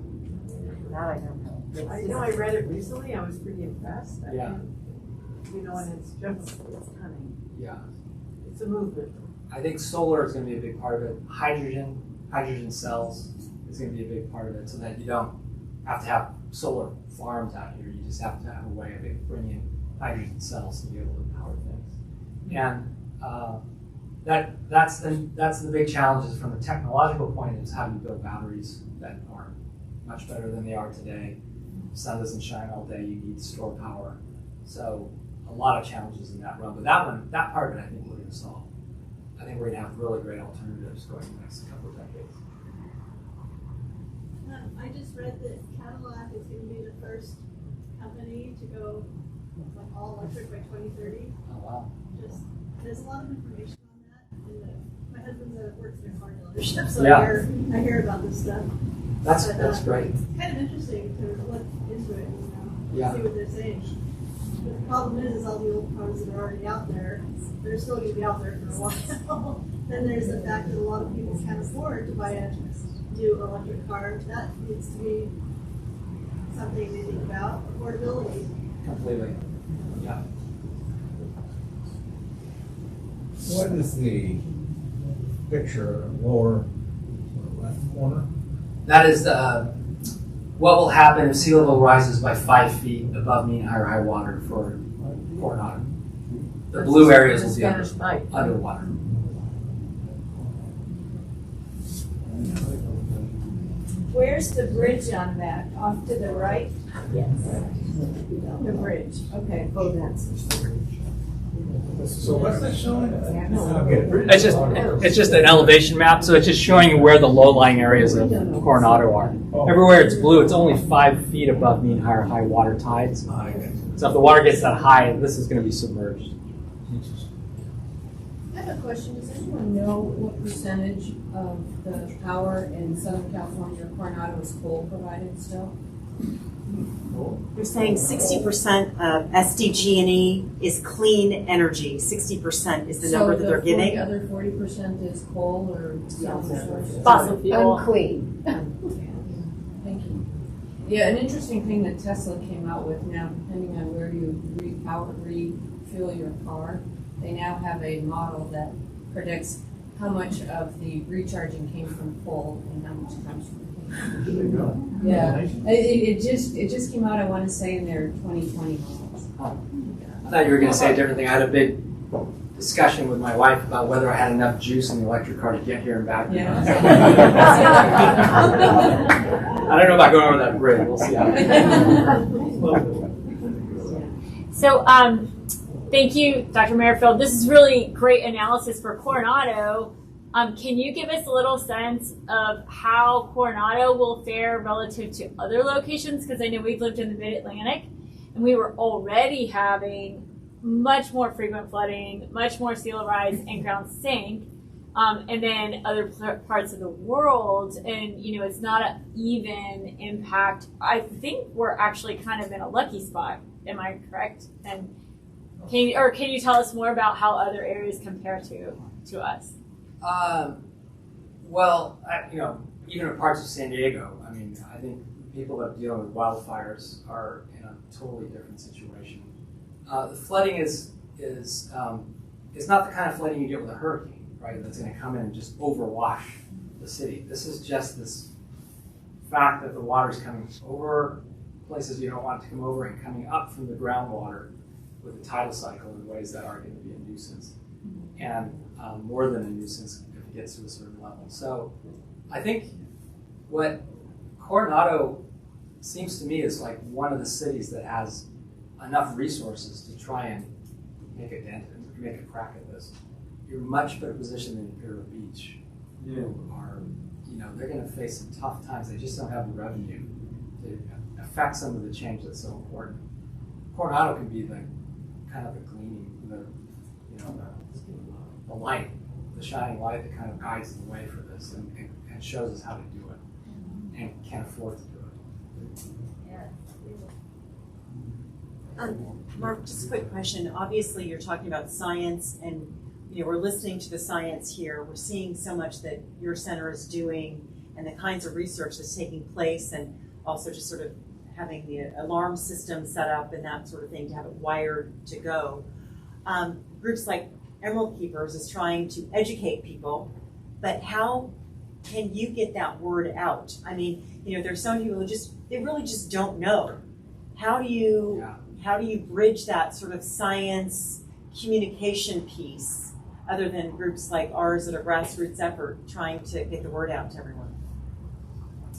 That I don't know. I know I read it recently. I was pretty impressed. Yeah. And it's coming. Yeah. It's a movement. I think solar is going to be a big part of it. Hydrogen cells is going to be a big part of it, so that you don't have to have solar farms out here. You just have to have a way of bringing in hydrogen cells to be able to power things. And that's the big challenges from the technological point is how do you build batteries that are much better than they are today. The sun doesn't shine all day. You need to store power. So a lot of challenges in that realm. But that part of it, I think we're going to solve. I think we're going to have really great alternatives going in the next couple of decades. I just read that Cadillac is going to be the first company to go all electric by 2030. Oh wow! There's a lot of information on that. And my husband works in a car dealership, so Yeah. I hear about this stuff. That's great. It's kind of interesting to look into it, Yeah. see what they're saying. But the problem is all the old cars that are already out there, they're still going to be out there for a while. Then there's the fact that a lot of people can't afford to buy a new electric car. That needs to be something to think about. Affordability. Completely. Yeah. What is the picture lower left corner? That is what will happen if sea level rises by 5 feet above mean high water for Coronado. The blue areas will be underwater. Where's the bridge on that? Off to the right? Yes. The bridge. Okay. Oh, that's So what's that showing? It's just an elevation map, so it's just showing you where the low-lying areas of Coronado are. Everywhere it's blue, it's only 5 feet above mean high water tides. So if the water gets that high, this is going to be submerged. I have a question. Does anyone know what percentage of the power in Southern California or Coronado is coal provided still? They're saying 60% of SDG&E is clean energy. 60% is the number that they're giving. So the other 40% is coal or fossil fuel. Unclean. Thank you. Yeah, an interesting thing that Tesla came out with now, depending on where you refuel your car, they now have a model that predicts how much of the recharging came from coal and how much comes from coal. Yeah, it just came out, I want to say, in their 2020 models. I thought you were going to say a different thing. I had a big discussion with my wife about whether I had enough juice in the electric car to get here and back. Yeah. I don't know about going over that bridge. We'll see how. So Thank you, Dr. Merrifield. This is really great analysis for Coronado. Can you give us a little sense of how Coronado will fare relative to other locations? Because I know we've lived in the Mid-Atlantic, and we were already having much more frequent flooding, much more sea level rise and ground sink, and then other parts of the world. And, you know, it's not an even impact. I think we're actually kind of in a lucky spot. Am I correct? And can you tell us more about how other areas compare to us? Even in parts of San Diego, I mean, I think people that are dealing with wildfires are in a totally different situation. The flooding is not the kind of flooding you get with a hurricane, right? That's going to come in and just overwash the city. This is just this fact that the water is coming over places you don't want it to come over and coming up from the groundwater with the tidal cycle in ways that are going to be a nuisance, and more than a nuisance if it gets to a certain level. So I think what Coronado seems to me is like one of the cities that has enough resources to try and make a dent and make a crack at this. You're much better positioned than Imperial Beach, who are, they're going to face some tough times. They just don't have the revenue to affect some of the change that's so important. Coronado can be the kind of the gleaming, the light, the shining light that kind of guides the way for this and shows us how to do it and can afford to do it. Mark, just a quick question. Obviously, you're talking about science, and we're listening to the science here. We're seeing so much that your center is doing, and the kinds of research that's taking place, and also just sort of having the alarm system set up and that sort of thing to have it wired to go. Groups like Emerald Keepers is trying to educate people, but how can you get that word out? I mean, there's some people who they really just don't know. How do you bridge that sort of science communication piece other than groups like ours that are grassroots effort trying to get the word out to everyone?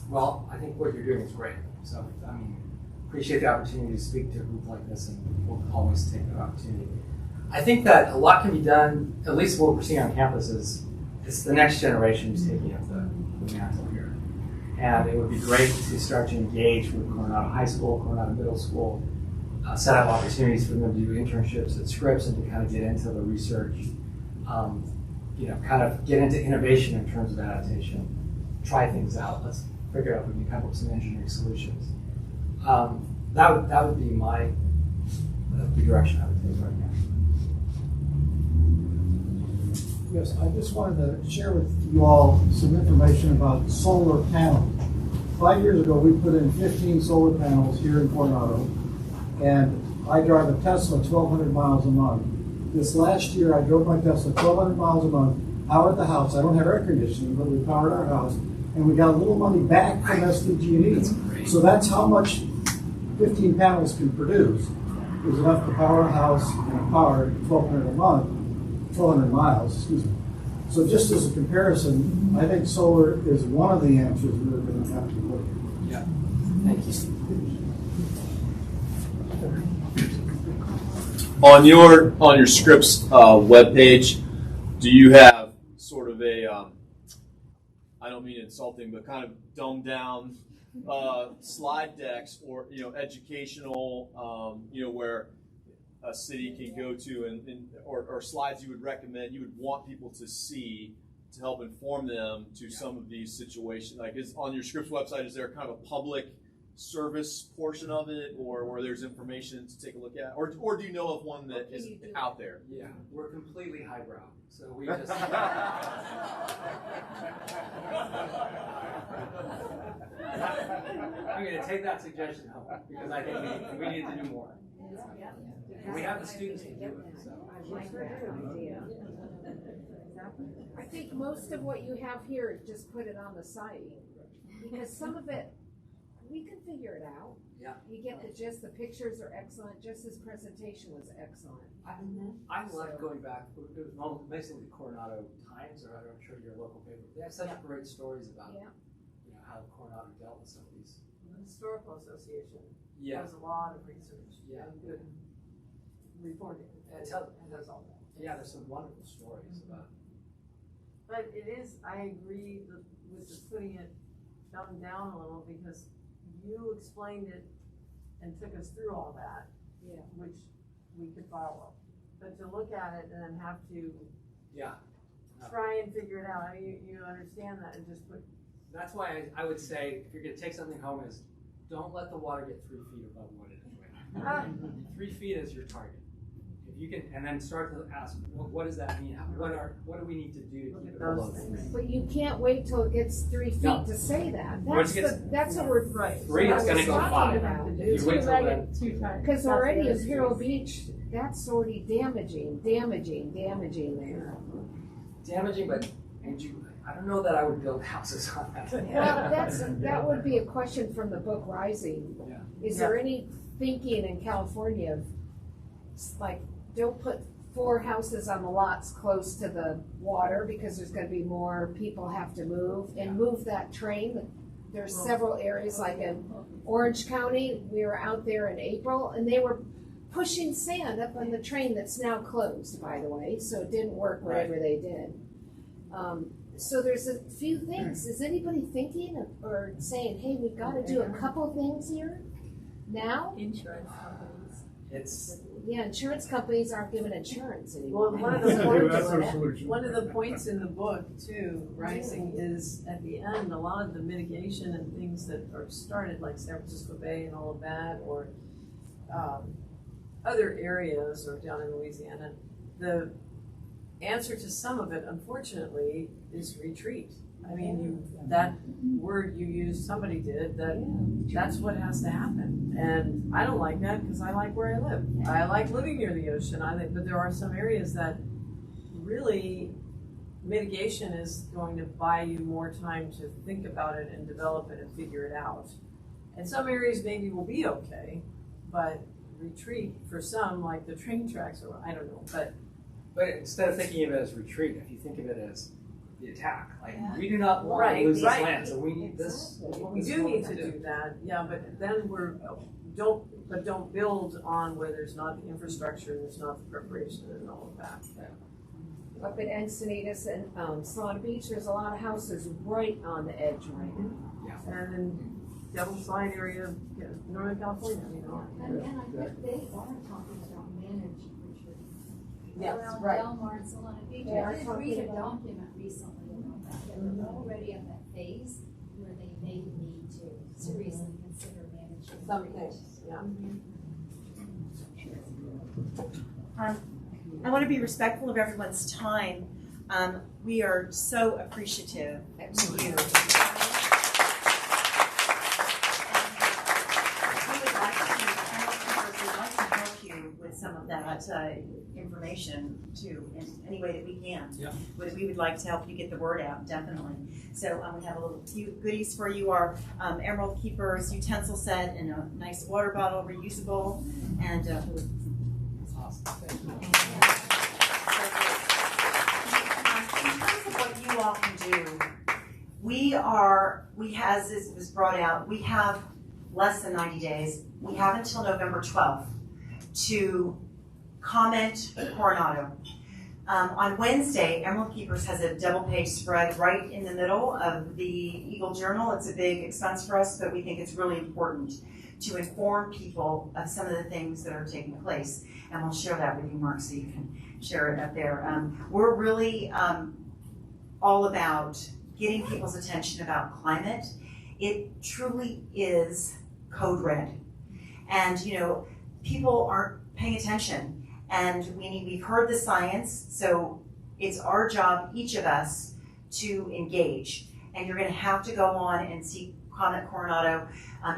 Well, I think what you're doing is great. So, appreciate the opportunity to speak to a group like this, and we'll always take that opportunity. I think that a lot can be done, at least what we're seeing on campus is it's the next generation who's taking up the mantle here. And it would be great to start to engage with Coronado High School, Coronado Middle School, set up opportunities for them to do internships at Scripps and to kind of get into the research, kind of get into innovation in terms of adaptation, try things out. Let's figure out if we can come up with some engineering solutions. That would be the direction I would take right now. Yes, I just wanted to share with you all some information about solar panels. 5 years ago, we put in 15 solar panels here in Coronado, and I drive a Tesla 1,200 miles a month. This last year, I drove my Tesla 1,200 miles a month, powered the house. I don't have air conditioning, but we powered our house, and we got a little money back from SDG&E. So that's how much 15 panels can produce. It was enough to power a house and power 1,200 a month, 1,200 miles, excuse me. So just as a comparison, I think solar is one of the answers we're going to have to look at. Yeah, thank you. On your Scripps webpage, do you have sort of a I don't mean insulting, but kind of dumbed down slide decks or educational where a city can go to or slides you would recommend, you would want people to see to help inform them to some of these situations? Like, is on your Scripps website, is there kind of a public service portion of it, or where there's information to take a look at, or do you know of one that is out there? Yeah, we're completely highbrow, so we just. I'm going to take that suggestion home because I think we need to do more. We have the students to do it. So. I think most of what you have here, just put it on the site, because some of it we can figure it out. Yeah. You get the gist. The pictures are excellent. Just this presentation was excellent. I love going back. It was basically the Coronado Times, or I'm sure your local paper. They have such great stories about how Coronado dealt with some of these. The Historical Association does a lot of research. Yeah. Good. reporting. And that's all. Yeah, there's some wonderful stories about. But it is, I agree with the putting it dumbed down a little, because you explained it and took us through all that, which we could follow. But to look at it and then have to try and figure it out, I mean, you understand that and just put. That's why I would say, if you're going to take something home, is don't let the water get 3 feet above what it is right now. 3 feet is your target. If you can, and then start to ask, well, what does that mean? What do we need to do to keep it below 3? But you can't wait till it gets 3 feet to say that. That's what we're right. 3 is going to go 5. You wait till then. Because already in Imperial Beach, that's already damaging there. Damaging, but I don't know that I would build houses on that. Well, that would be a question from the book Rising. Is there any thinking in California of, like, don't put 4 houses on the lots close to the water because there's going to be more people have to move, and move that train? There's several areas, like in Orange County, we were out there in April, and they were pushing sand up on the train that's now closed, by the way, so it didn't work whatever they did. So there's a few things. Is anybody thinking or saying, hey, we've got to do a couple things here now? Insurance companies. Insurance companies aren't giving insurance anymore. Well, one of the points in the book too, Rising, is at the end, a lot of the mitigation and things that are started, like San Francisco Bay and all of that, or other areas, or down in Louisiana, the answer to some of it, unfortunately, is retreat. I mean, that word you used, somebody did, that's what has to happen. And I don't like that, because I like where I live. I like living near the ocean, but there are some areas that really, mitigation is going to buy you more time to think about it and develop it and figure it out. And some areas maybe will be okay, but retreat for some, like the train tracks, or I don't know, But instead of thinking of it as retreat, if you think of it as the attack, like we do not want to lose this land, so we need this. We do need to do that, but then don't build on where there's not the infrastructure, there's not the preparation, and all of that. Up in Encinitas and Solana Beach, there's a lot of houses right on the edge right now. And in Devil's Slide area, Northern California, And I think they are talking about managed retreat. Yes, Around right. Delmar and Solana Beach. They are I did talking read a about- document recently about that. They're already at that phase where they may need to seriously consider managing. Some things, I want to be respectful of everyone's time. We are so appreciative to you. Some of that information too, in any way that we can. We would like to help you get the word out, definitely. So we have a few goodies for you. Our Emerald Keepers utensil set and a nice water bottle, reusable, and that's awesome. In terms of what you all can do, as it was brought out, we have less than 90 days. We have until November 12th. To comment Coronado. On Wednesday, Emerald Keepers has a double-page spread right in the middle of the Eagle Journal. It's a big expense for us, but we think it's really important to inform people of some of the things that are taking place. And we'll share that with you, Mark, so you can share it up there. We're really all about getting people's attention about climate. It truly is code red. And, people aren't paying attention, and we've heard the science, so it's our job, each of us, to engage. And you're going to have to go on and see Comment Coronado.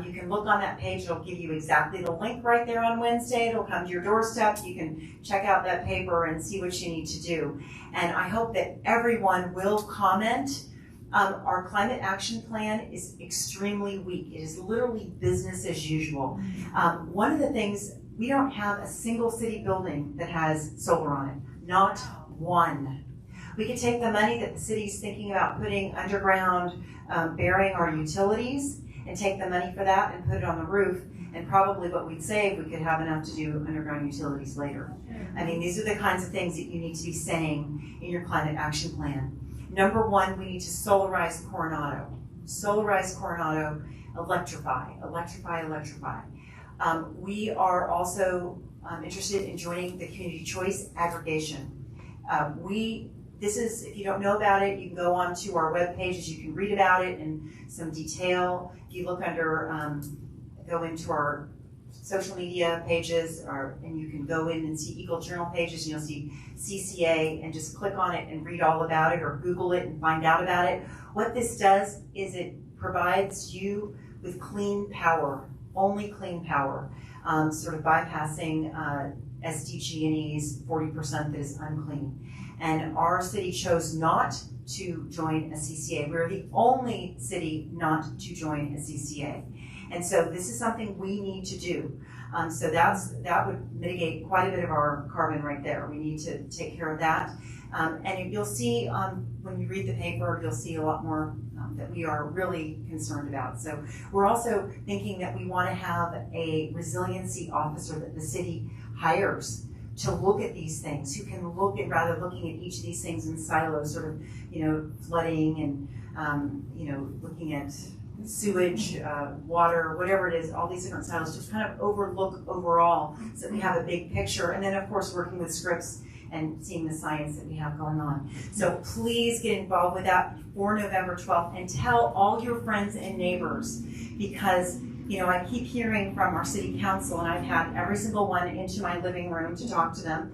You can look on that page. It'll give you exactly the link right there on Wednesday. It'll come to your doorstep. You can check out that paper and see what you need to do. And I hope that everyone will comment. Our climate action plan is extremely weak. It is literally business as usual. One of the things, we don't have a single city building that has solar on it. Not one. We could take the money that the city's thinking about putting underground, burying our utilities, and take the money for that and put it on the roof, And probably what we'd save, we could have enough to do underground utilities later. I mean, these are the kinds of things that you need to be saying in your climate action plan. Number one, we need to solarize Coronado. Solarize Coronado, electrify. We are also interested in joining the community choice aggregation. This is, if you don't know about it, you can go onto our web pages, you can read about it in some detail. If you look under, go into our social media pages, and you can go in and see Eagle Journal pages, and you'll see CCA, and just click on it and read all about it, or Google it and find out about it. What this does is it provides you with clean power, only clean power, sort of bypassing SDG&E's 40% that is unclean. And our city chose not to join a CCA. We're the only city not to join a CCA. And so this is something we need to do. So that would mitigate quite a bit of our carbon right there. We need to take care of that. And you'll see when you read the paper, you'll see a lot more that we are really concerned about. So we're also thinking that we want to have a resiliency officer that the city hires to look at these things, who can look at, rather looking at each of these things in silos, sort of, flooding and, looking at sewage, water, whatever it is, all these different silos, just kind of overlook overall so that we have a big picture. And then, of course, working with Scripps and seeing the science that we have going on. So please get involved with that before November 12th and tell all your friends and neighbors, because I keep hearing from our city council, and I've had every single one into my living room to talk to them.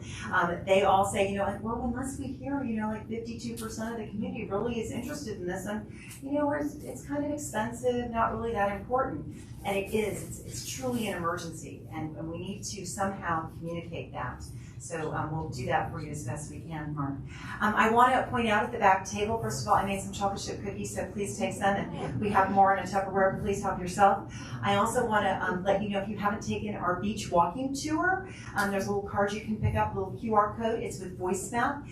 They all say, well, unless we hear, 52% of the community really is interested in this, and, it's kind of expensive, not really that important. And it is, it's truly an emergency, and we need to somehow communicate that. So we'll do that for you as best we can, Mark. I want to point out at the back table, first of all, I made some chocolate chip cookies, so please take some, and we have more in a Tupperware. Please help yourself. I also want to let you know, if you haven't taken our beach walking tour, there's a little card you can pick up, a little QR code. It's with voice map.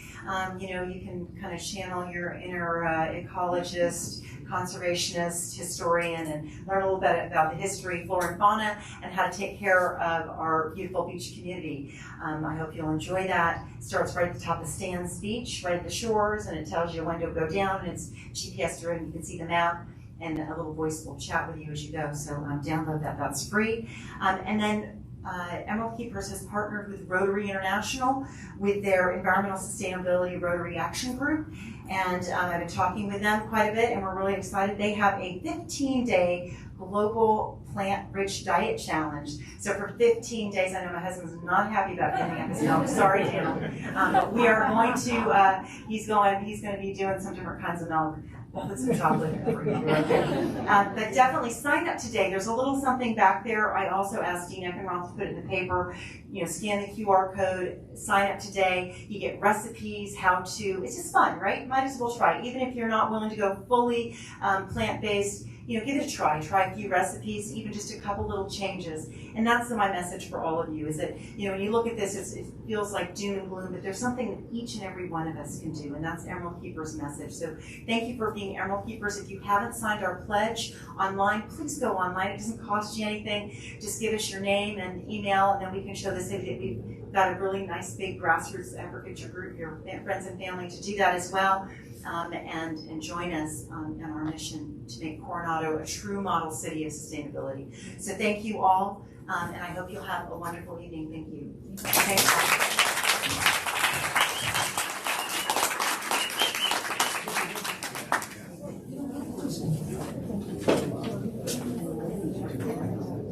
You can kind of channel your inner ecologist, conservationist, historian, and learn a little bit about the history, flora and fauna, and how to take care of our beautiful beach community. I hope you'll enjoy that. It starts right at the top of Stan's Beach, right at the shores, and it tells you when to go down, and it's GPS driven. You can see the map, and a little voice will chat with you as you go. So download that, that's free. And then Emerald Keepers has partnered with Rotary International with their Environmental Sustainability Rotary Action Group. And I've been talking with them quite a bit, and we're really excited. They have a 15-day global plant-rich diet challenge. So for 15 days, I know my husband's not happy about giving up his milk. Sorry, Dan. We are going to, he's going to be doing some different kinds of milk. We'll put some chocolate in for you. But definitely sign up today. There's a little something back there. I also asked Dean Eckenroth to put it in the paper. Scan the QR code, sign up today. You get recipes, how to. It's just fun, right? Might as well try. Even if you're not willing to go fully plant-based, give it a try. Try a few recipes, even just a couple little changes. And that's my message for all of you, is that, when you look at this, it feels like doom and gloom, but there's something that each and every one of us can do, and that's Emerald Keepers' message. So thank you for being Emerald Keepers. If you haven't signed our pledge online, please go online. It doesn't cost you anything. Just give us your name and email, and then we can show the city that we've got a really nice big grassroots effort. Get your group, your friends and family to do that as well, and join us in our mission to make Coronado a true model city of sustainability. So thank you all, and I hope you'll have a wonderful evening. Thank you. Thanks.